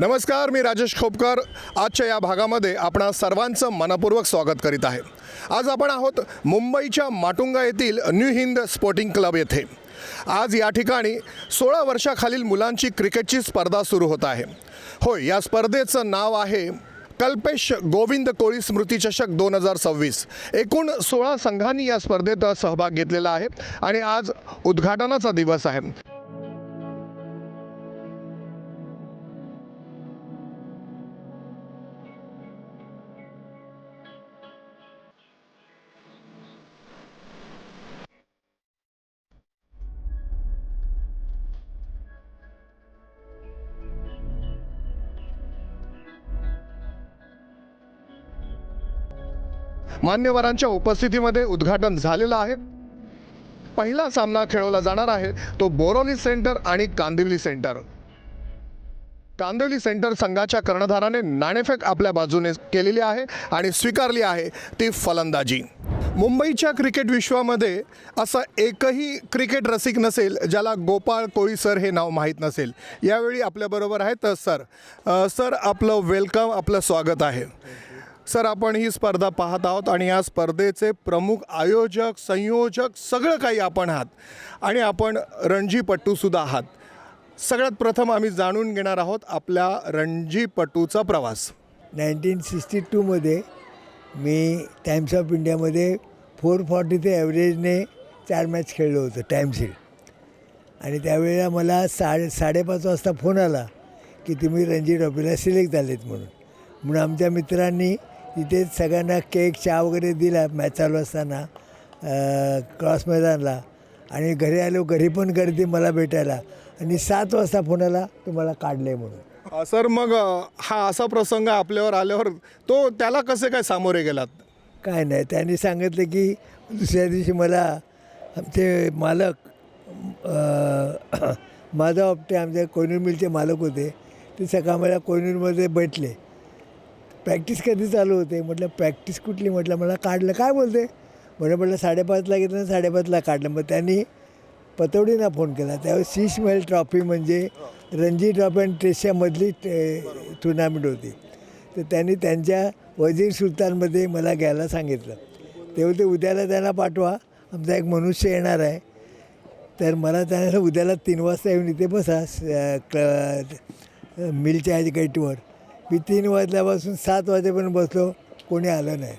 नमस्कार, मी राजेश खोपकर. आजच्या या भागामध्ये आपणा सर्वांचं मनपूर्वक स्वागत करीत आहे. आज आपण आहोत मुंबईच्या माटुंगा येथील न्यू हिंद स्पोर्टिंग क्लब येथे. आज या ठिकाणी 16 वर्षाखालील मुलांची क्रिकेटची स्पर्धा सुरू होत आहे. होय, या स्पर्धेचं नाव आहे कल्पेश गोविंद कोळी स्मृती चषक 2026. एकूण 16 संघांनी या स्पर्धेत सहभाग घेतलेला आहे आणि आज उद्घाटनाचा दिवस आहे. मान्यवरांच्या उपस्थितीमध्ये उद्घाटन झालेलं आहे. पहिला सामना खेळवला जाणार आहे तो बोरोली सेंटर आणि कांदिवली सेंटर. कांदिवली सेंटर संघाच्या कर्णधाराने नाणेफेक आपल्या बाजूने केलेली आहे आणि स्वीकारली आहे ती फलंदाजी. मुंबईच्या क्रिकेट विश्वामध्ये असं एकही क्रिकेट रसिक नसेल ज्याला गोपाळ कोळी सर हे नाव माहीत नसेल. यावेळी आपल्याबरोबर आहेत सर. आपलं वेलकम, आपलं स्वागत आहे. सर, आपण ही स्पर्धा पाहत आहोत आणि या स्पर्धेचे प्रमुख आयोजक, संयोजक सगळं काही आपण आहात आणि आपण रणजीपटूसुद्धा आहात. सगळ्यात प्रथम आम्ही जाणून घेणार आहोत आपल्या रणजीपटूचा प्रवास. 1962मध्ये मी टाइम्स ऑफ इंडियामध्ये 440 ॲव्हरेजने 4 मॅच खेळलो होतं टाईमशीर. आणि त्यावेळेला मला 5:30 वाजता फोन आला की तुम्ही रणजी ट्रॉफीला सिलेक्ट झालेत म्हणून आमच्या मित्रांनी तिथे सगळ्यांना केक, चहा वगैरे दिला मॅच चालू असताना क्रॉस मैदानला. आणि घरी आलो, घरी पण गर्दी मला भेटायला. आणि 7 वाजता फोन आला तुम्हाला काढले म्हणून. सर, मग हा असा प्रसंग आपल्यावर आल्यावर त्याला कसे काय सामोरे गेलात? काय नाही, त्यांनी सांगितलं की दुसऱ्या दिवशी मला आमचे मालक माधव आपटे आमच्या कोयनूर मिलचे मालक होते. ते सकाळ मला कोयनूरमध्ये भेटले. प्रॅक्टिस कधी चालू होते? म्हटलं प्रॅक्टिस कुठली? म्हटलं मला काढलं. काय बोलते? म्हटलं 5:30ला घेतलं, 5:30ला काढलं. मग त्यांनी पतौडींना फोन केला. त्यावेळेस शीश महल ट्रॉफी म्हणजे रणजी ट्रॉफी आणि टेस्टमधली टुर्नामेंट होती. तर त्यांनी त्यांच्या वजीर सुलतानमध्ये मला घ्यायला सांगितलं. ते बोलते उद्याला त्यांना पाठवा, आमचा एक मनुष्य येणार आहे. तर मला त्यांना उद्याला 3 वाजता येऊन इथे बसा मिलच्या गेटवर. मी 3 वाजल्यापासून 7 वाजेपर्यंत बसलो, कोणी आलं नाही.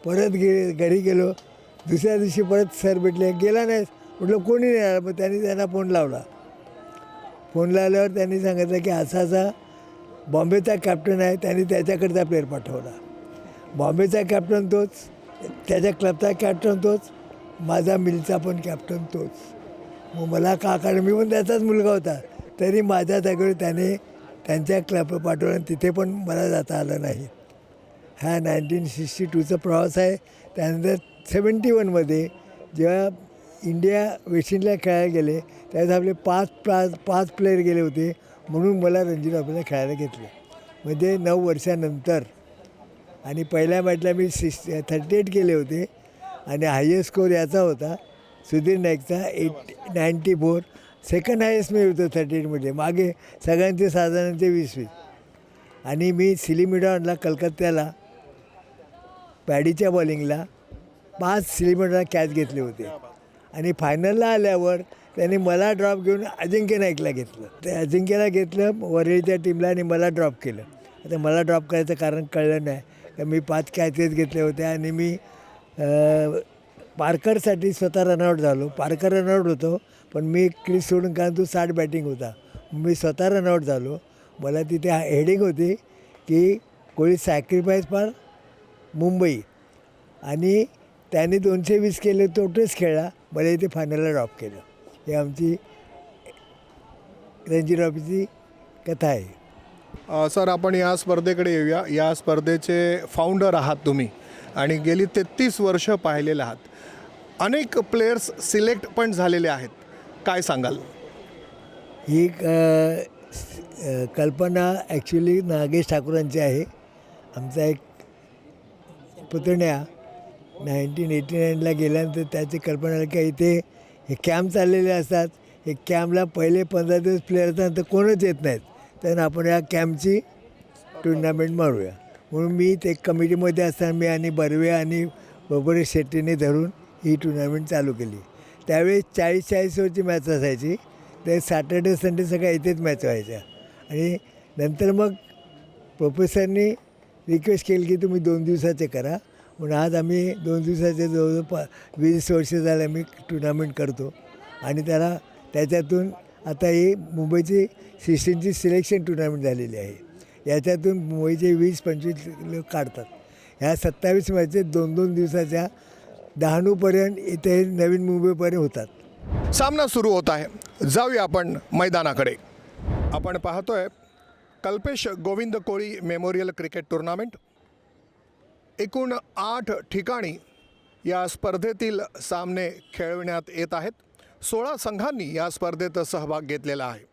परत घरी गेलो. दुसऱ्या दिवशी परत सर भेटले, गेला नाही. म्हटलं कोणी नाही आलं. मग त्यांना फोन लावला. फोन लावल्यावर त्यांनी सांगितलं की असा बॉम्बेचा कॅप्टन आहे, त्यांनी त्याच्याकडचा प्लेअर पाठवला. बॉम्बेचा कॅप्टन तोच, त्याच्या क्लबचा कॅप्टन तोच, माझा मिलचा पण कॅप्टन तोच. मग मला का कारण मी पण त्याचाच मुलगा होता. तरी माझ्या जागेवर त्याने त्यांच्या क्लब पाठवलं. तिथे पण मला जाता आलं नाही. हा 1962चा प्रवास आहे. त्यानंतर 71मध्ये जेव्हा इंडिया वेस्ट इंडिजला खेळायला गेले त्यावेळेस आपले 5 प्लेयर गेले होते, म्हणून मला रणजी ट्रॉफीला खेळायला घेतले. म्हणजे 9 वर्षानंतर. आणि पहिल्या मॅचला मी 38 केले होते आणि हायेस्ट स्कोर याचा होता सुधीर नाईकचा 94. सेकंड हायेस्ट मी होतो 38मध्ये. मागे सगळ्यांचे साधारणचे 20-20. आणि मी सिलीमिडॉनला कलकत्त्याला पॅडीच्या बॉलिंगला 5 सिलीमिडॉनला कॅच घेतले होते. आणि फायनलला आल्यावर त्यांनी मला ड्रॉप घेऊन अजिंक्य नाईकला घेतलं. ते अजिंक्यला घेतलं वरळीच्या टीमला आणि मला ड्रॉप केलं. आता मला ड्रॉप करायचं कारण कळलं नाही का मी 5 कॅचेस घेतले होते. आणि मी पार्करसाठी स्वतः रनआउट झालो. पार्कर रनआउट होतो पण मी क्रीज सोडून, कारण तो 60 बॅटिंग होता, मी स्वतः रनआउट झालो. मला तिथे हेडिंग होती की कोहली सॅक्रिफाईस फॉर मुंबई आणि त्याने 220 केले, तो टेस्ट खेळला, मला इथे फायनलला ड्रॉप केलं. ही आमची रणजी ट्रॉफीची कथा आहे. सर, आपण या स्पर्धेकडे येऊया. या स्पर्धेचे फाउंडर आहात तुम्ही आणि गेली 33 वर्ष पाहिलेले आहात. अनेक प्लेयर्स सिलेक्ट पण झालेले आहेत. काय सांगाल? ही कल्पना ॲक्च्युली नागेश ठाकूरांची आहे. आमचा एक पुतण्या 1989ला गेल्यानंतर त्याची कल्पना आली की इथे हे कॅम्प चाललेले असतात. हे कॅम्पला पहिले 15 दिवस प्लेयर असतात, तर कोणच येत नाहीत. तर आपण या कॅम्पची टुर्नामेंट मारूया म्हणून मी ते कमिटीमध्ये असताना मी आणि बर्वे आणि बरोबर शेट्टीने धरून ही टुर्नामेंट चालू केली. त्यावेळी 40-40 ओव्हरची मॅच असायची. ते सॅटर्डे संडे सगळ्या इथेच मॅच व्हायच्या. आणि नंतर मग प्रोफेसरनी रिक्वेस्ट केली की तुम्ही 2 दिवसाचे करा. म्हणून आज आम्ही 2 दिवसाचे जवळजवळ 20 वर्ष झाले आम्ही टुर्नामेंट करतो. आणि त्याच्यातून आता ही मुंबईची सिस्टीमची सिलेक्शन टुर्नामेंट झालेली आहे. याच्यातून मुंबईचे 20-25 लोक काढतात. ह्या 27 मॅचेस 2-2 दिवसाच्या 10 इथे नवीन मुंबईपर्यंत होतात. सामना सुरू होत आहे. जाऊया आपण मैदानाकडे. आपण पाहतोय कल्पेश गोविंद कोळी मेमोरियल क्रिकेट टुर्नामेंट. एकूण 8 ठिकाणी या स्पर्धेतील सामने खेळविण्यात येत आहेत. 16 संघांनी या स्पर्धेत सहभाग घेतलेला आहे.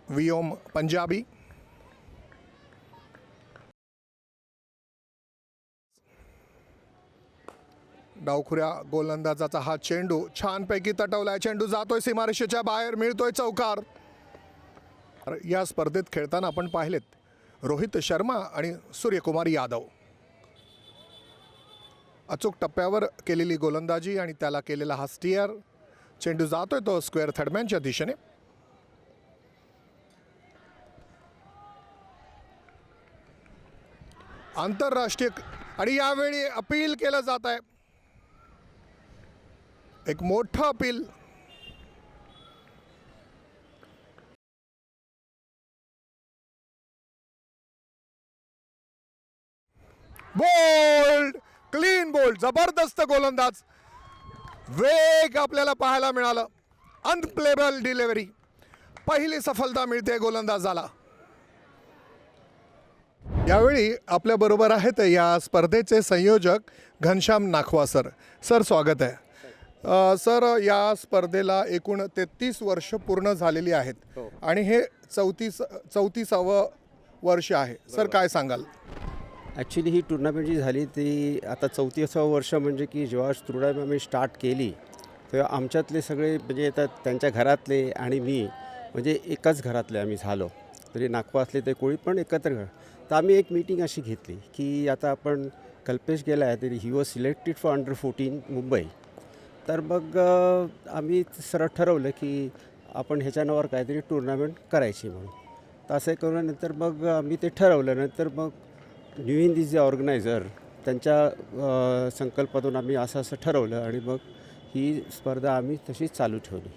वियोम पंजाबी, डावखुऱ्या गोलंदाजाचा हा चेंडू छानपैकी तटवलाय. चेंडू जातोय सीमारेषेच्या बाहेर, मिळतोय चौकार. या स्पर्धेत खेळताना आपण पाहिलेत रोहित शर्मा आणि सूर्यकुमार यादव. अचूक टप्प्यावर केलेली गोलंदाजी आणि त्याला केलेला हा स्टिअर. चेंडू जातोय तो स्क्वेअर थर्डमॅनच्या दिशेने. आंतरराष्ट्रीय आणि यावेळी अपील केलं जात आहे. एक मोठं अपील. बोल्ड, क्लीन बोल्ड, जबरदस्त गोलंदाज. वेग आपल्याला पाहायला मिळालं. Unplayable delivery. पहिली सफलता मिळते गोलंदाजाला. यावेळी आपल्याबरोबर आहेत या स्पर्धेचे संयोजक घनश्याम नाखवा सर. सर, स्वागत आहे. सर, या स्पर्धेला एकूण 33 वर्ष पूर्ण झालेली आहेत आणि हे 34वं वर्ष आहे. सर, काय सांगाल? ॲक्च्युली ही टुर्नामेंट जी झाली ती आता 34वं वर्ष, म्हणजे की जेव्हा टुर्नामेंट आम्ही स्टार्ट केली तेव्हा आमच्यातले सगळे म्हणजे आता त्यांच्या घरातले आणि मी म्हणजे एकाच घरातले आम्ही झालो. तरी नागपूर असले ते कोळी पण एकत्र घर. तर आम्ही एक मीटिंग अशी घेतली की आता आपण कल्पेश गेला आहे तरी ही वॉज सिलेक्टेड फॉर अंडर-14 मुंबई. तर मग आम्ही सरळ ठरवलं की आपण ह्याच्या नावावर काहीतरी टुर्नामेंट करायची म्हणून. तर असं करून नंतर मग आम्ही ते ठरवलं. नंतर मग न्यू हिंदी जे ऑर्गनायझर त्यांच्या संकल्पातून आम्ही असं ठरवलं आणि मग ही स्पर्धा आम्ही तशीच चालू ठेवली.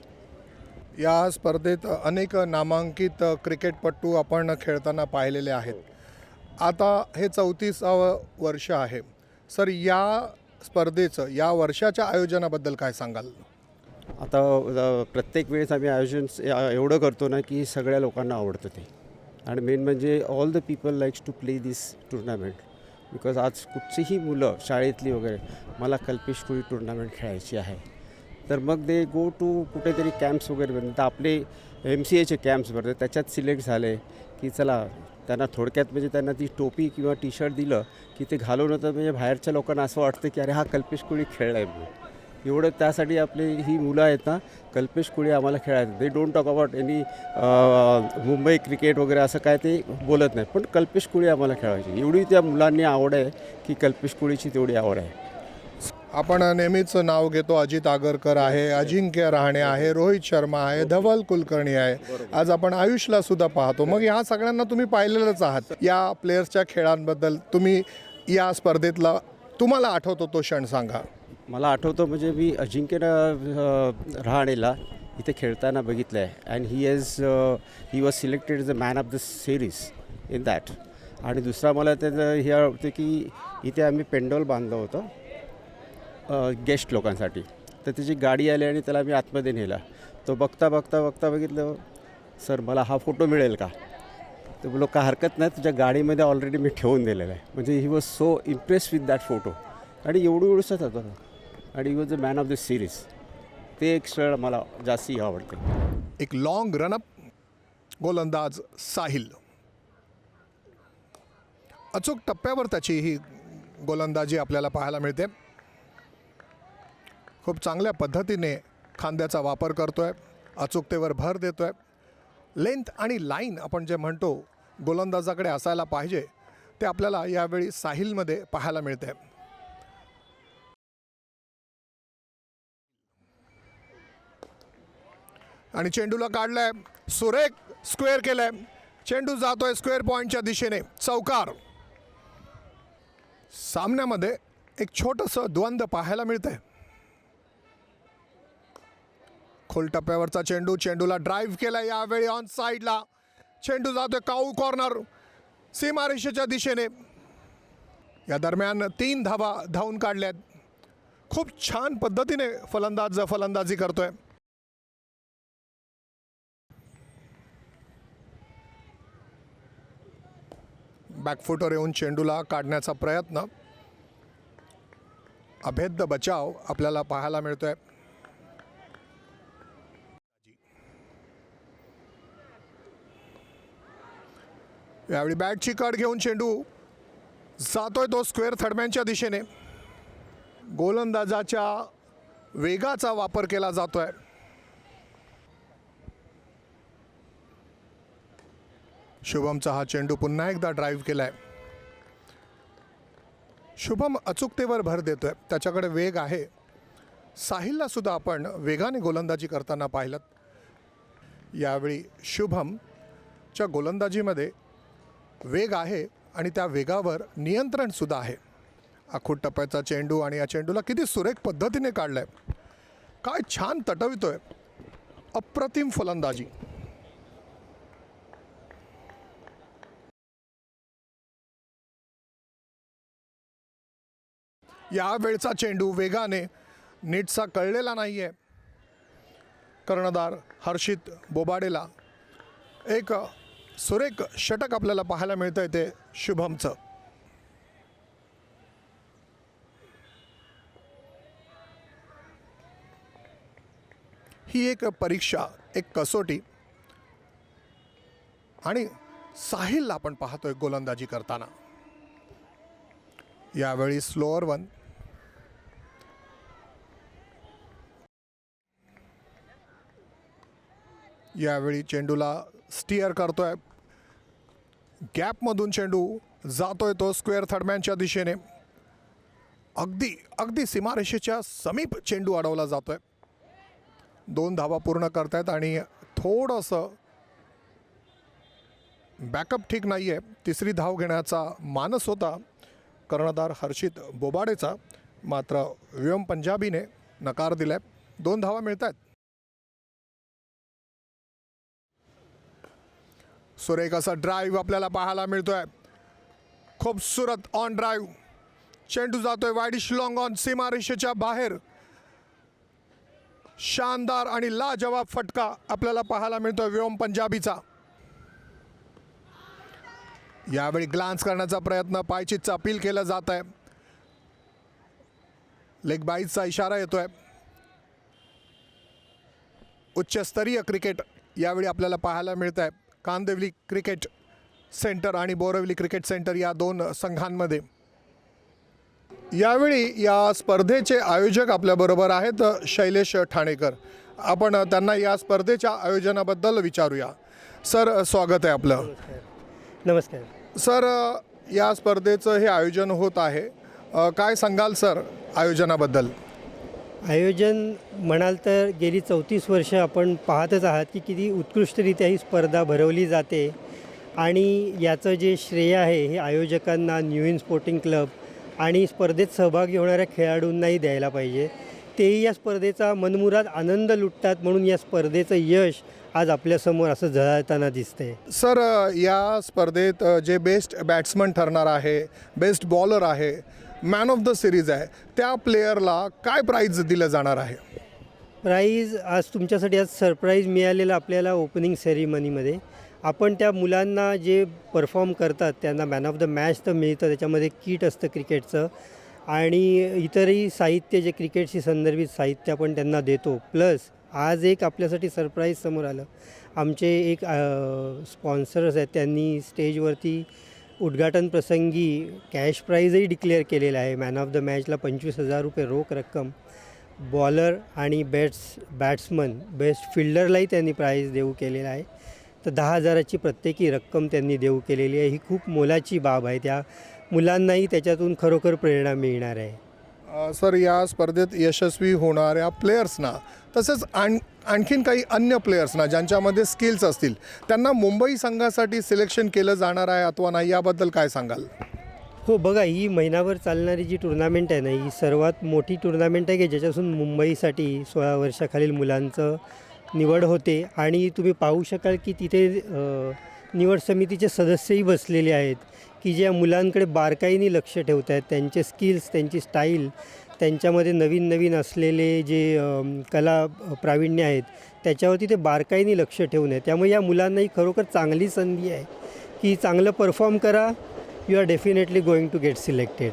या स्पर्धेत अनेक नामांकित क्रिकेटपटू आपण खेळताना पाहिलेले आहेत. आता हे 34वं वर्ष आहे. सर, या स्पर्धेचं या वर्षाच्या आयोजनाबद्दल काय सांगाल? आता प्रत्येक वेळेस आम्ही आयोजन एवढं करतो ना की सगळ्या लोकांना आवडतं ते. आणि मेन म्हणजे all the people likes to play this tournament. Because आज कुठचीही मुलं शाळेतली वगैरे मला कल्पेश कोळी टुर्नामेंट खेळायची आहे तर मग दे गो टू कुठेतरी कॅम्प्स वगैरे बनतात. आपले MCAचे कॅम्प्स भरतात, त्याच्यात सिलेक्ट झाले की चला त्यांना थोडक्यात म्हणजे त्यांना ती टोपी किंवा टी शर्ट दिलं की ते घालून होतं. म्हणजे बाहेरच्या लोकांना असं वाटतं की अरे हा कल्पेश कोळी खेळला आहे म्हणून. एवढं त्यासाठी आपली ही मुलं आहेत ना, कल्पेश कोळी आम्हाला खेळायचं. They don't talk about any Mumbai cricket वगैरे असं काय ते बोलत नाही, पण कल्पेश कोळी आम्हाला खेळायची. एवढी त्या मुलांनी आवड आहे की कल्पेश कोळीची तेवढी आवड आहे. आपण नेहमीच नाव घेतो. अजित आगरकर आहे, अजिंक्य रहाणे आहे, रोहित शर्मा आहे, धवल कुलकर्णी आहे. आज आपण आयुषला सुद्धा पाहतो. मग ह्या सगळ्यांना तुम्ही पाहिलेलंच आहात. या प्लेयर्सच्या खेळांबद्दल तुम्ही या स्पर्धेतला तुम्हाला आठवतो तो क्षण सांगा. मला आठवतो म्हणजे मी अजिंक्य रहाणेला इथे खेळताना बघितलं आहे. And he was selected as a man of the series in that. आणि दुसरा मला त्याचं हे आवडतं की इथे आम्ही पेंडॉल बांधलं होतं गेस्ट लोकांसाठी. तर त्याची गाडी आली आणि त्याला मी आतमध्ये नेला. तो बघता बघितलं, सर मला हा फोटो मिळेल का? तर बोलो का हरकत नाही, तुझ्या गाडीमध्ये ऑलरेडी मी ठेवून दिलेला आहे. म्हणजे he was so impress with that photo. आणि एवढंसंच होतं आणि he was the man of the series. ते एक क्षण मला जास्ती आवडते. एक लॉंग रनअप, गोलंदाज साहिल. अचूक टप्प्यावर त्याची ही गोलंदाजी आपल्याला पाहायला मिळते. खूप चांगल्या पद्धतीने खांद्याचा वापर करतोय, अचूकतेवर भर देतोय. लेंथ आणि लाईन आपण जे म्हणतो गोलंदाजाकडे असायला पाहिजे ते आपल्याला यावेळी साहिलमध्ये पाहायला मिळते. आणि चेंडूला काढलाय, सुरेख स्क्वेअर केलाय. चेंडू जातोय स्क्वेअर पॉईंटच्या दिशेने, चौकार. सामन्यामध्ये एक छोटंसं द्वंद्व पाहायला मिळतंय. खोल टप्प्यावरचा चेंडू, चेंडूला ड्राईव्ह केला यावेळी ऑन साईडला. चेंडू जातोय काऊ कॉर्नर, सीमारेषेच्या दिशेने. या दरम्यान 3 धावा धावून काढल्यात. खूप छान पद्धतीने फलंदाज फलंदाजी करतोय. बॅकफुटवर येऊन चेंडूला काढण्याचा प्रयत्न, अभेद्य बचाव आपल्याला पाहायला मिळतोय. यावेळी बॅटची कड घेऊन चेंडू जातोय तो स्क्वेअर थडम्यांच्या दिशेने. गोलंदाजाच्या वेगाचा वापर केला जातोय. शुभमचा हा चेंडू पुन्हा एकदा ड्राईव्ह केलाय. शुभम अचूकतेवर भर देतोय, त्याच्याकडे वेग आहे. साहिलला सुद्धा आपण वेगाने गोलंदाजी करताना पाहिलं. यावेळी शुभमच्या गोलंदाजीमध्ये वेग आहे आणि त्या वेगावर नियंत्रण सुद्धा आहे. आखूड टप्प्याचा चेंडू आणि या चेंडूला किती सुरेख पद्धतीने काढलाय. काय छान तटवितोय, अप्रतिम फलंदाजी. या वेळचा चेंडू वेगाने नीटसा कळलेला नाहीये. कर्णधार हर्षित बोबाडेला एक सुरेख षटक आपल्याला पाहायला मिळतंय ते शुभमचं. ही एक परीक्षा, एक कसोटी आणि साहिलला आपण पाहतोय गोलंदाजी करताना. यावेळी स्लोअर वन. यावेळी चेंडूला स्टिअर करतोय. गॅपमधून चेंडू जातोय तो स्क्वेअर थडम्यांच्या दिशेने. अगदी सीमारेषेच्या समीप चेंडू अडवला जातोय. 2 धावा पूर्ण करतायत आणि थोडंसं बॅकअप ठीक नाही आहे. 3री धाव घेण्याचा मानस होता कर्णधार हर्षित बोबाडेचा, मात्र व्योम पंजाबीने नकार दिलाय. 2 धावा मिळत आहेत. सुरेख असा ड्राईव्ह आपल्याला पाहायला मिळतोय. खूपसूरत ऑन ड्राईव्ह. चेंडू जातोय वाईडिश लॉंग ऑन, सीमारेषेच्या बाहेर. शानदार आणि लाजवाब फटका आपल्याला पाहायला मिळतोय व्योम पंजाबीचा. यावेळी ग्लान्स करण्याचा प्रयत्न, पायचीतचा अपील केलं जात आहे. लेग बाईजचा इशारा येतोय. उच्चस्तरीय क्रिकेट यावेळी आपल्याला पाहायला मिळत आहे कांदिवली क्रिकेट सेंटर आणि बोरिवली क्रिकेट सेंटर या 2 संघांमध्ये. यावेळी या स्पर्धेचे आयोजक आपल्याबरोबर आहेत शैलेश ठाणेकर. आपण त्यांना या स्पर्धेच्या आयोजनाबद्दल विचारूया. सर, स्वागत आहे आपलं. नमस्कार सर. या स्पर्धेचं हे आयोजन होत आहे, काय सांगाल सर आयोजनाबद्दल? आयोजन म्हणाल तर गेली 34 वर्ष आपण पाहतच आहात की किती उत्कृष्टरित्या ही स्पर्धा भरवली जाते. आणि याचं जे श्रेय आहे हे आयोजकांना, न्यू इन स्पोर्टिंग क्लब आणि स्पर्धेत सहभागी होणाऱ्या खेळाडूंनाही द्यायला पाहिजे. तेही या स्पर्धेचा मनमुराद आनंद लुटतात. म्हणून या स्पर्धेचं यश आज आपल्यासमोर असं झळाळताना दिसतंय. सर, या स्पर्धेत जे बेस्ट बॅट्समन ठरणार आहे, बेस्ट बॉलर आहे, मॅन ऑफ द सिरीज आहे, त्या प्लेयरला काय प्राईज दिलं जाणार आहे? प्राईज आज तुमच्यासाठी आज सरप्राईज मिळालेलं आपल्याला ओपनिंग सेरेमनीमध्ये. आपण त्या मुलांना जे परफॉर्म करतात त्यांना मॅन ऑफ द मॅच तर मिळतं, त्याच्यामध्ये किट असतं क्रिकेटचं आणि इतरही साहित्य जे क्रिकेटशी संदर्भित साहित्य आपण त्यांना देतो. प्लस आज एक आपल्यासाठी सरप्राईज समोर आलं. आमचे एक स्पॉन्सर्स आहेत, त्यांनी स्टेजवरती उद्घाटन प्रसंगी कॅश प्राईजही डिक्लेअर केलेलं आहे. मॅन ऑफ द मॅचला 25,000 रुपये रोख रक्कम, बॉलर आणि बॅट्समन बेस्ट फिल्डरलाही त्यांनी प्राईज देऊ केलेला आहे. तर 10,000ची प्रत्येकी रक्कम त्यांनी देऊ केलेली आहे. ही खूप मोलाची बाब आहे. त्या मुलांनाही त्याच्यातून खरोखर प्रेरणा मिळणार आहे. सर, या स्पर्धेत यशस्वी होणाऱ्या प्लेयर्सना तसेच आणखीन काही अन्य प्लेयर्सना ज्यांच्यामध्ये स्किल्स असतील त्यांना मुंबई संघासाठी सिलेक्शन केलं जाणार आहे अथवा नाही, याबद्दल काय सांगाल? हो, बघा, ही महिनाभर चालणारी जी टुर्नामेंट आहे ना, ही सर्वात मोठी टुर्नामेंट आहे की ज्याच्यातून मुंबईसाठी 16 वर्षाखालील मुलांचं निवड होते. आणि तुम्ही पाहू शकाल की तिथे निवड समितीचे सदस्यही बसलेले आहेत की ज्या मुलांकडे बारकाईने लक्ष ठेवत आहेत. त्यांचे स्किल्स, त्यांची स्टाईल, त्यांच्यामध्ये नवीन नवीन असलेले जे कला प्रावीण्य आहेत त्याच्यावरती ते बारकाईने लक्ष ठेवून आहे. त्यामुळे या मुलांनाही खरोखर चांगली संधी आहे की चांगलं परफॉर्म करा. You are definitely going to get selected.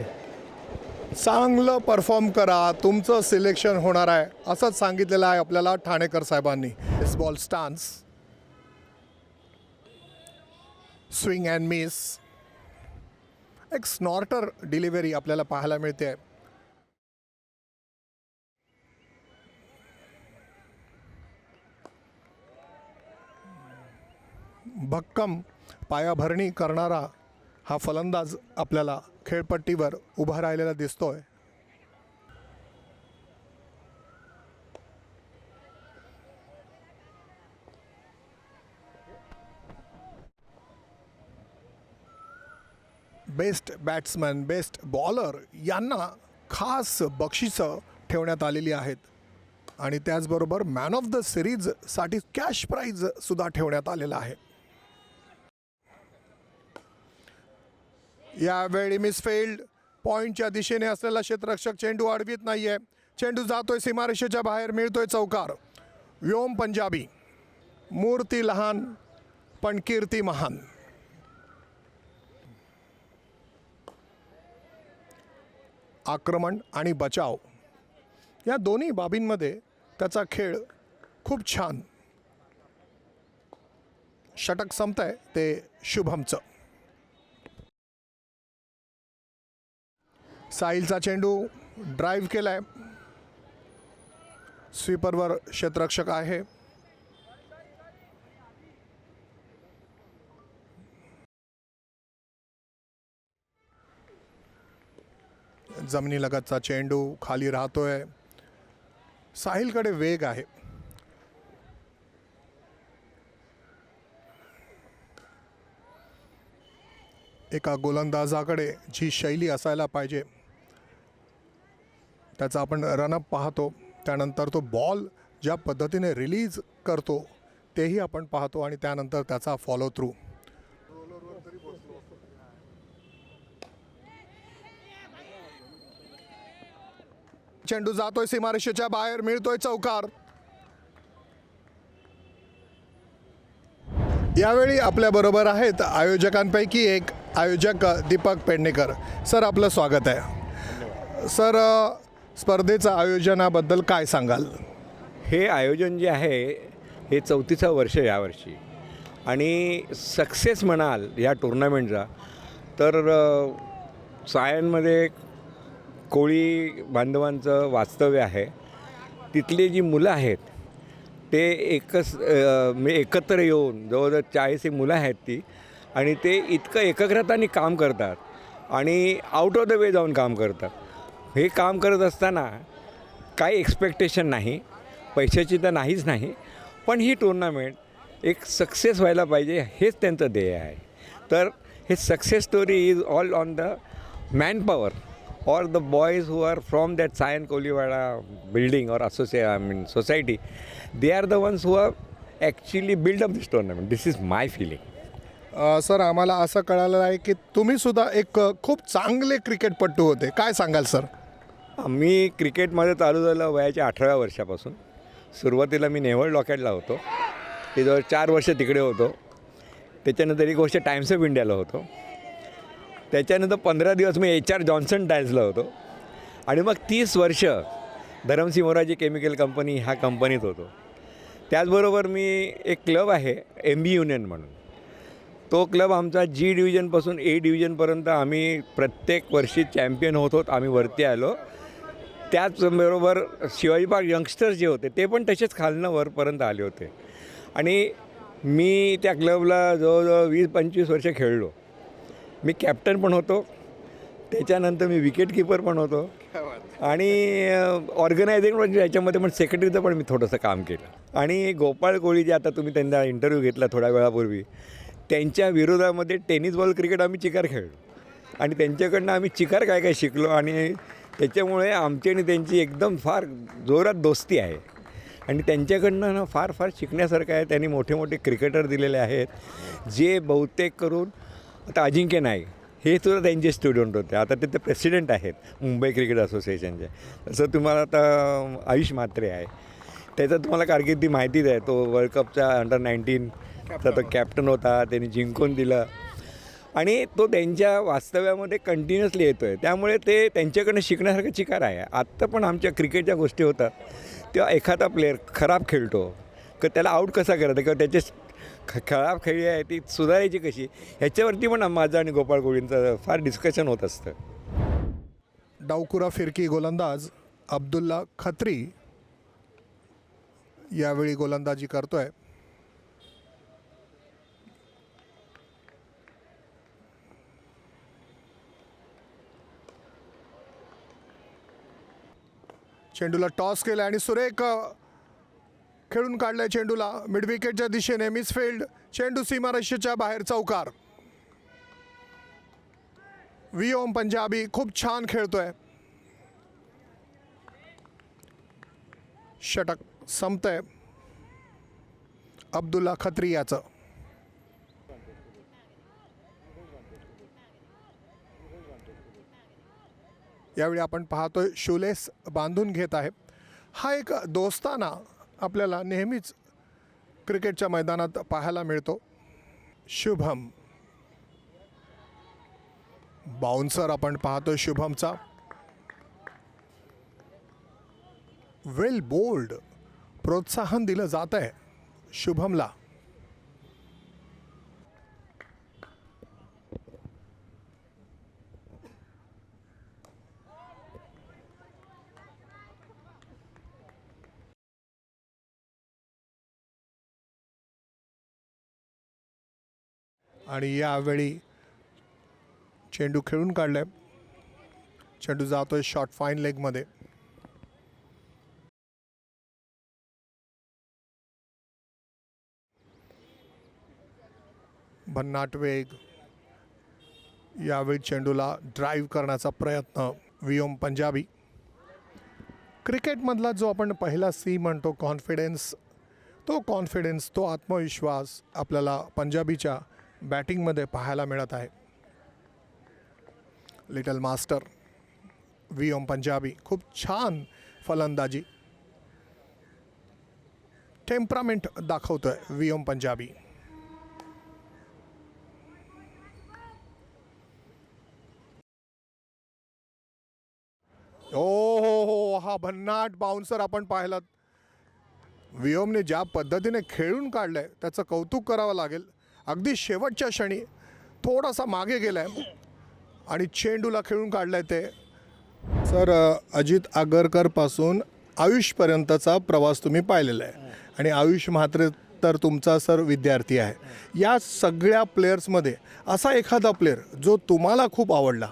चांगलं परफॉर्म करा, तुमचं सिलेक्शन होणार आहे असंच सांगितलेलं आहे आपल्याला ठाणेकर साहेबांनी. This ball stance, swing and miss, एक स्नॉर्टर डिलिव्हरी आपल्याला पाहायला मिळते. भक्कम पायाभरणी करणारा हा फलंदाज आपल्याला खेळपट्टीवर उभा राहिलेला दिसतोय. बेस्ट बॅट्समन, बेस्ट बॉलर यांना खास बक्षिसं ठेवण्यात आलेली आहेत आणि त्याचबरोबर मॅन ऑफ द सिरीजसाठी कॅश प्राईजसुद्धा ठेवण्यात आलेला आहे. यावेळी मिसफिल्ड, पॉईंटच्या दिशेने असलेला क्षेत्ररक्षक चेंडू अडवित नाही आहे. चेंडू जातोय सीमारेषेच्या बाहेर, मिळतोय चौकार. व्योम पंजाबी, मूर्ती लहान पण कीर्ती महान. आक्रमण आणि बचाव या दोन्ही बाबींमध्ये त्याचा खेळ खूप छान. षटक संपतंय ते शुभमचं. साहिलचा चेंडू ड्राईव्ह केलाय, स्वीपरवर क्षेत्ररक्षक आहे. जमिनीलगतचा चेंडू खाली राहतोय. साहिलकडे वेग आहे. एका गोलंदाजाकडे जी शैली असायला पाहिजे त्याचा आपण रनअप पाहतो. त्यानंतर तो बॉल ज्या पद्धतीने रिलीज करतो तेही आपण पाहतो आणि त्यानंतर त्याचा फॉलो थ्रू. चेंडू जातोय सीमारेषेच्या बाहेर, मिळतोय चौकार. यावेळी आपल्याबरोबर आहेत आयोजकांपैकी एक आयोजक दीपक पेडणेकर. सर, आपलं स्वागत आहे. सर, स्पर्धेचं आयोजनाबद्दल काय सांगाल? हे आयोजन जे आहे हे 34चं वर्ष यावर्षी आणि सक्सेस म्हणाल या टुर्नामेंटचा तर सायनमध्ये कोळी बांधवांचं वास्तव्य आहे. तिथली जी मुलं आहेत ते एकत्र येऊन जवळजवळ 40 मुलं आहेत ती आणि ते इतकं एकाग्रताने काम करतात आणि आउट ऑफ द वे जाऊन काम करतात. हे काम करत असताना काही एक्सपेक्टेशन नाही, पैशाची तर नाहीच नाही, पण ही टुर्नामेंट एक सक्सेस व्हायला पाहिजे हेच त्यांचं ध्येय आहे. तर हे success story is all on the manpower or the boys who are from that Sayan Koliwada building or society, they are the ones who have actually built up this tournament. This is my feeling. Sir आम्हाला असं कळालं आहे की तुम्ही सुद्धा एक खूप चांगले क्रिकेटपटू होते, काय सांगाल सर? मी क्रिकेटमध्ये चालू झालं वयाच्या 18व्या वर्षापासून. सुरुवातीला मी नेव्हल लॉकेटला होतो, ते जवळ 4 वर्ष तिकडे होतो. त्याच्यानंतर एक वर्ष टाइम्स ऑफ इंडियाला होतो. त्याच्यानंतर 15 दिवस मी HR जॉन्सन टाईल्सला होतो आणि मग 30 वर्ष धरमसिंह मोरारजी केमिकल कंपनी ह्या कंपनीत होतो. त्याचबरोबर मी एक क्लब आहे MB युनियन म्हणून. तो क्लब आमचा G डिव्हिजनपासून A डिव्हिजनपर्यंत आम्ही प्रत्येक वर्षी चॅम्पियन होत आम्ही वरती आलो. त्याचबरोबर शिवाजी पार्क यंगस्टर्स जे होते ते पण तसेच खालनं वरपर्यंत आले होते. आणि मी त्या क्लबला जवळजवळ 20-25 वर्ष खेळलो. मी कॅप्टन पण होतो, त्याच्यानंतर मी विकेट कीपर पण होतो आणि ऑर्गनायझिंग म्हणजे याच्यामध्ये पण सेक्रेटरीचं पण मी थोडंसं काम केलं. आणि गोपाळ कोळी जे आता तुम्ही त्यांचा इंटरव्ह्यू घेतला थोड्या वेळापूर्वी, त्यांच्या विरोधामध्ये टेनिस बॉल क्रिकेट आम्ही चिकार खेळलो आणि त्यांच्याकडनं आम्ही चिकार काय काय शिकलो आणि त्याच्यामुळे आमची आणि त्यांची एकदम फार जोरात दोस्ती आहे. आणि त्यांच्याकडनं ना फार फार शिकण्यासारखं आहे. त्यांनी मोठे मोठे क्रिकेटर दिलेले आहेत जे बहुतेक करून आता अजिंक्य नाईक हे सुद्धा त्यांचे स्टुडंट होते. आता ते प्रेसिडेंट आहेत मुंबई क्रिकेट असोसिएशनचे. तसं तुम्हाला आता आयुष म्हात्रे आहे, त्याचं तुम्हाला कारकिर्दी माहितीच आहे. तो वर्ल्ड कपचा अंडर-19चा तो कॅप्टन होता, त्यांनी जिंकून दिलं आणि तो त्यांच्या वास्तव्यामध्ये कंटिन्युअसली येतो आहे. त्यामुळे ते त्यांच्याकडनं शिकण्यासारखं चिकार आहे. आत्ता पण आमच्या क्रिकेटच्या गोष्टी होतात तेव्हा एखादा प्लेअर खराब खेळतो तर त्याला आऊट कसा करायचा किंवा त्याचे खराब खेळी आहे ती सुधारायची कशी, ह्याच्यावरती पण माझं आणि गोपाळ कोळींचं फार डिस्कशन होत असतं. डावकुरा फिरकी गोलंदाज अब्दुल्ला खत्री यावेळी गोलंदाजी करतोय. चेंडूला टॉस केला आणि सुरेख खेळून काढलाय चेंडूला मिड विकेटच्या दिशेने. मिसफिल्ड, चेंडू सीमारेषेच्या बाहेर, चौकार. विओम पंजाबी खूप छान खेळतोय. षटक संपतंय अब्दुल्ला खत्री याचं. यावेळी आपण पाहतोय शूलेस बांधून घेत आहे. हा एक दोस्ताना आपल्याला नेहमीच क्रिकेटच्या मैदानात पाहायला मिळतो. शुभम बाउन्सर आपण पाहतोय शुभमचा. वेल बोल्ड, प्रोत्साहन दिलं जात आहे शुभमला. आणि यावेळी चेंडू खेळून काढलाय. चेंडू जातोय शॉर्ट फाईन लेगमध्ये. भन्नाट वेग. यावेळी चेंडूला ड्राईव्ह करण्याचा प्रयत्न विओम पंजाबी. क्रिकेटमधला जो आपण पहिला सी म्हणतो कॉन्फिडन्स, तो आत्मविश्वास आपल्याला पंजाबीच्या बॅटिंगमध्ये पाहायला मिळत आहे. लिटल मास्टर विओम पंजाबी खूप छान फलंदाजी, टेम्परामेंट दाखवतोय विओम पंजाबी. हो, हा भन्नाट बाउन्सर आपण पाहिलात. विओमने ज्या पद्धतीने खेळून काढलंय त्याचं कौतुक करावं लागेल. अगदी शेवटच्या क्षणी थोडासा मागे गेलाय आणि चेंडूला खेळून काढलाय ते. सर, अजित आगरकरपासून आयुषपर्यंतचा प्रवास तुम्ही पाहिलेला आहे आणि आयुष म्हात्रे तर तुमचा सर विद्यार्थी आहे. या सगळ्या प्लेयर्समध्ये असा एखादा प्लेयर जो तुम्हाला खूप आवडला?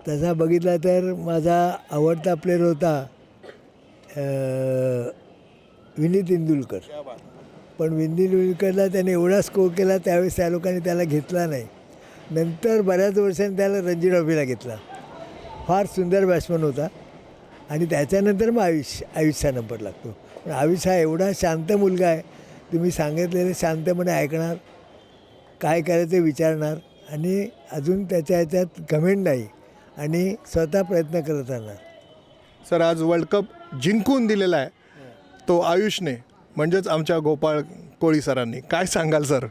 तसा बघितला तर माझा आवडता प्लेयर होता विनीत तेंडुलकर. पण विनीत तेंडुलकरला त्याने एवढा स्कोर केला त्यावेळेस त्या लोकांनी त्याला घेतला नाही. नंतर बऱ्याच वर्षांनी त्याला रणजी ट्रॉफीला घेतला. फार सुंदर बॅट्समन होता आणि त्याच्यानंतर मग आयुषचा नंबर लागतो. पण आयुष हा एवढा शांत मुलगा आहे, तुम्ही सांगितलेलं शांतपणे ऐकणार, काय करायचं विचारणार आणि अजून त्याच्या ह्याच्यात कमेंट नाही आणि स्वतः प्रयत्न करत राहणार. सर, आज वर्ल्ड कप जिंकून दिलेला आहे तो आयुषने, म्हणजेच आमच्या गोपाळ कोळी सरांनी. काय सांगाल सर?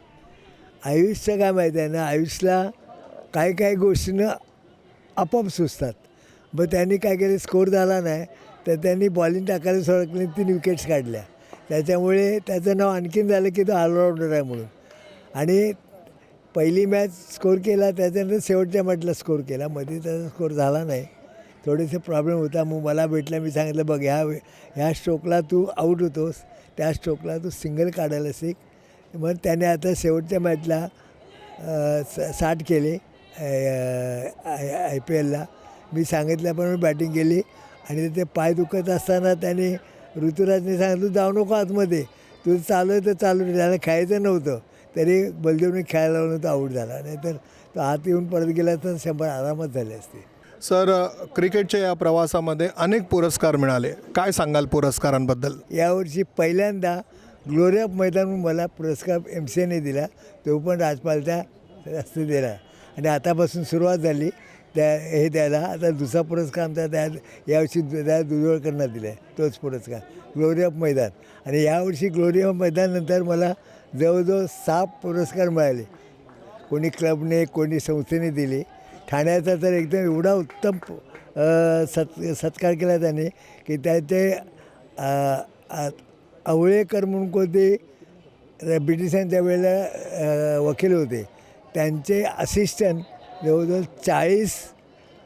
आयुषचं काय माहिती आहे ना, आयुषला काही गोष्टीनं आपोआप सुचतात. मग त्यांनी काय केलं, स्कोर झाला नाही तर त्यांनी बॉलिंग टाकायला सोडली, 3 विकेट्स काढल्या. त्याच्यामुळे त्याचं नाव आणखीन झालं की तो ऑलराऊंडर आहे म्हणून. आणि पहिली मॅच स्कोर केला, त्याच्यानंतर शेवटच्या मॅचला स्कोर केला. मध्ये त्याचा स्कोर झाला नाही, थोडेसे प्रॉब्लेम होता. मग मला भेटला, मी सांगितलं बघ ह्या स्ट्रोकला तू आऊट होतोस, त्या स्ट्रोकला तू सिंगल काढायला शिक. मग त्याने आता शेवटच्या मॅचला 60 केले IPLला. मी सांगितल्याप्रमाणे बॅटिंग केली आणि ते पाय दुखत असताना त्याने ऋतुराजने सांगितलं, तू जाऊ नको आतमध्ये, तू चालू आहे तर चालू. त्याला खेळायचं नव्हतं तरी बलदेवने खेळायला लावून तो आऊट झाला. नाहीतर तो आत येऊन परत गेला तर 100 आरामात झाले असते. सर, क्रिकेटच्या या प्रवासामध्ये अनेक पुरस्कार मिळाले, काय सांगाल पुरस्कारांबद्दल? यावर्षी पहिल्यांदा ग्लोरी ऑफ मैदान म्हणून मला पुरस्कार MCAने दिला, तो पण राजपालच्या हस्ते दिला. आणि आतापासून सुरुवात झाली हे द्यायला. आता दुसरा पुरस्कार आमचा यावर्षी दुधवळकरना दिला आहे, तोच पुरस्कार ग्लोरी ऑफ मैदान. आणि यावर्षी ग्लोरी ऑफ मैदाननंतर मला जवळजवळ 6 पुरस्कार मिळाले. कोणी क्लबने, कोणी संस्थेने दिले. ठाण्याचा तर एकदम एवढा उत्तम सत्कार केला त्याने की त्याचे आवळेकर म्हणून कोणते ब्रिटिशांच्या वेळेला वकील होते, त्यांचे असिस्टंट जवळजवळ 40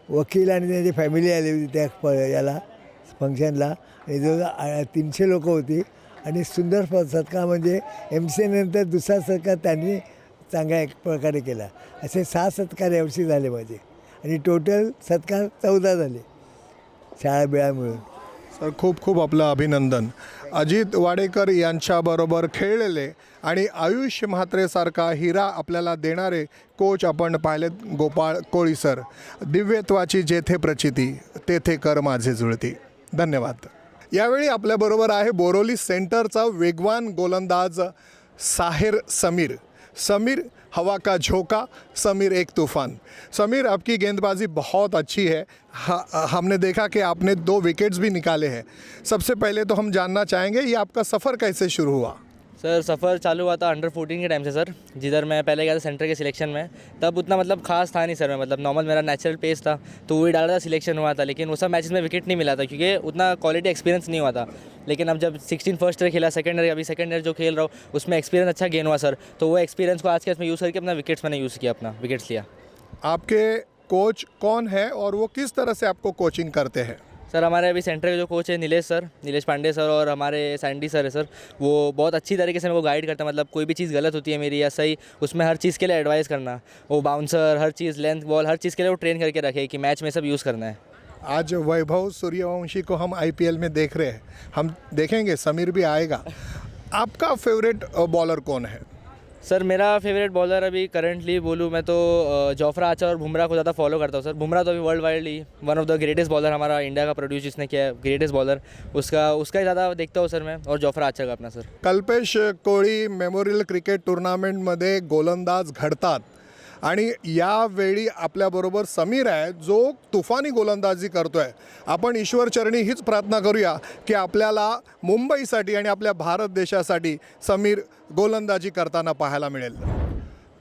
वकील आणि त्यांची फॅमिली आली होती त्या याला फंक्शनला. आणि जवळजवळ 300 लोकं होती. आणि सुंदर सत्कार म्हणजे MCAनंतर दुसरा सत्कार त्यांनी चांगल्या एक प्रकारे केला. असे 6 सत्कार यावर्षी झाले माझे आणि टोटल सत्कार 14 झाले शाळा बिळा मिळून. सर, खूप खूप आपलं अभिनंदन. अजित वाडेकर यांच्याबरोबर खेळलेले आणि आयुष म्हात्रेसारखा हिरा आपल्याला देणारे कोच आपण पाहिलेत गोपाळ कोळी सर. दिव्यत्वाची जेथे प्रचिती तेथे कर माझे जुळती. धन्यवाद. यावेळी आपल्याबरोबर आहे बोरोली सेंटरचा वेगवान गोलंदाज साहिर समीर. समीर हवा का झोंका, समीर एक तूफ़ान. समीर, आपकी गेंदबाजी बहुत अच्छी है. हमने देखा कि आपने 2 विकेट्स भी निकाले हैं. सबसे पहले तो हम जानना चाहेंगे ये आपका सफ़र कैसे शुरू हुआ? सर, सफ़र चालू हुआ था अंडर 14 के टाइम से सर, जिधर मैं पहले गया था सेंटर के सिलेक्शन में. तब उतना मतलब खास था नहीं सर, मैं मतलब नॉर्मल मेरा नेचुरल पेस था तो वही डाला था, सिलेक्शन हुआ था. लेकिन वो सब मैचेस में विकेट नहीं मिला था क्योंकि उतना क्वालिटी एक्सपीरियंस नहीं हुआ था. लेकिन अब जब 16 फर्स्ट ईयर खेला, सेकंड ईयर, अभी सेकंड ईयर जो खेल रहा हूँ उसमें एक्सपीरियंस अच्छा गेन हुआ सर. तो वो एक्सपीरियंस को आज के इसमें यूज़ करके अपना विकेट्स मैंने यूज़ किया, अपना विकेट्स लिया. आपके कोच कौन है और वो किस तरह से आपको कोचिंग करते हैं? सर, हमारे अभी सेंटर के जो कोच है नीलेश पांडे सर, और हमारे सैंडी सर है सर, वो बहुत अच्छी तरीके से मेरे को गाइड करता है. मतलब कोई भी चीज़ गलत होती है मेरी या सही, उसमें हर चीज़ के लिए एडवाइस करना. वो बाउंसर, हर चीज़, लेंथ बॉल, हर चीज़ के लिए वो ट्रेन करके रखे कि मैच में सब यूज़ करना है. आज वैभव सूर्यवंशी को हम IPL में देख रहे हैं, हम देखेंगे समीर भी आएगा. आपका फेवरेट बॉलर कौन है? सर, मेरा फेवरेट बॉलर अभी करंटली बोलूँ मैं तो जोफ्रा आर्चर और बुमराह को ज़्यादा फॉलो करता हूँ सर. बुमराह तो अभी world widely one of the greatest bowler, हमारा इंडिया का प्रोड्यूस जिसने किया है, ग्रेटेस्ट बॉलर, उसका ही ज़्यादा देखता हूँ सर मैं, और जोफ्रा आर्चर का अपना सर. कल्पेश कोळी मेमोरियल क्रिकेट टुर्नामेंटमध्ये गोलंदाज घडतात आणि यावेळी आपल्याबरोबर समीर आहे जो तुफानी गोलंदाजी करतो आहे. आपण ईश्वरचरणी हीच प्रार्थना करूया की आपल्याला मुंबईसाठी आणि आपल्या भारत देशासाठी समीर गोलंदाजी करताना पाहायला मिळेल.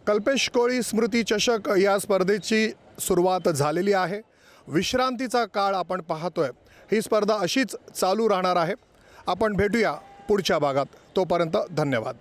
कल्पेश कोळी स्मृती चषक या स्पर्धेची सुरुवात झालेली आहे. विश्रांतीचा काळ आपण पाहतोय. ही स्पर्धा अशीच चालू राहणार आहे. आपण भेटूया पुढच्या भागात. तोपर्यंत धन्यवाद.